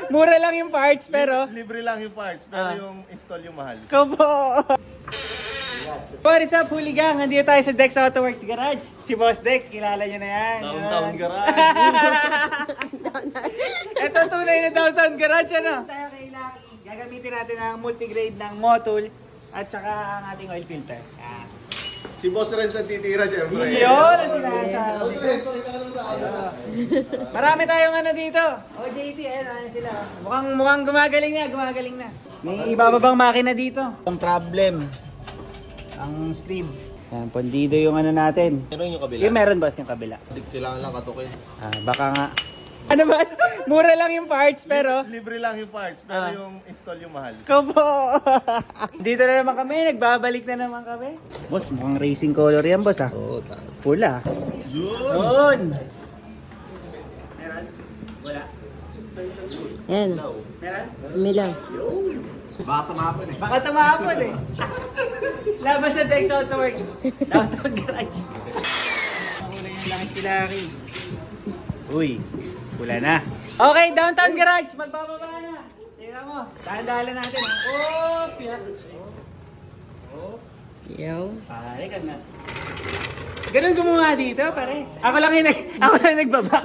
Mura lang yung parts, pero... Libre lang yung parts, pero yung install yung mahal. Kobo! What is up, hooligan? Nandito tayo sa Dex Autoworks Garage. Si Boss Dex, kilala nyo na yan. Downtown Garage. Ito tunay na Downtown Garage, ano? Tayo kay Lucky. Gagamitin natin ang multigrade ng Motul at saka ang ating oil filter. Yan. Si Boss Renz ang titira, syempre. Yun ang sinasabi. Marami tayong ano dito. OJT, ano sila. Mukhang gumagaling na. May ibababang makina dito. Ang problem, ang sleeve. Yan, pondido yung ano natin. Meron yung kabila. Yung meron boss yung kabila. Kailangan lang katukin. Baka nga. Ano ba? Mura lang yung parts pero... Libre lang yung parts, pero yung install yung mahal. Kobo! Dito na naman kami, nagbabalik na naman kami. Boss, mukhang racing color yan boss ah. Oo, tama. Pula. Yun! Meron? Wala. Yan. Meron? Kami lang. Baka tumapon eh. Labas sa Dex Autoworks. Downtown Garage. Ako na yung langit si Lucky. Uy, wala na. Okay, Downtown Garage. Magbababa na. Tingnan mo. Dahan-dahan natin. Oh, piyak. Yo. Pare ka na. Ganun gumawa dito, pare. Ako lang yung nagbaba.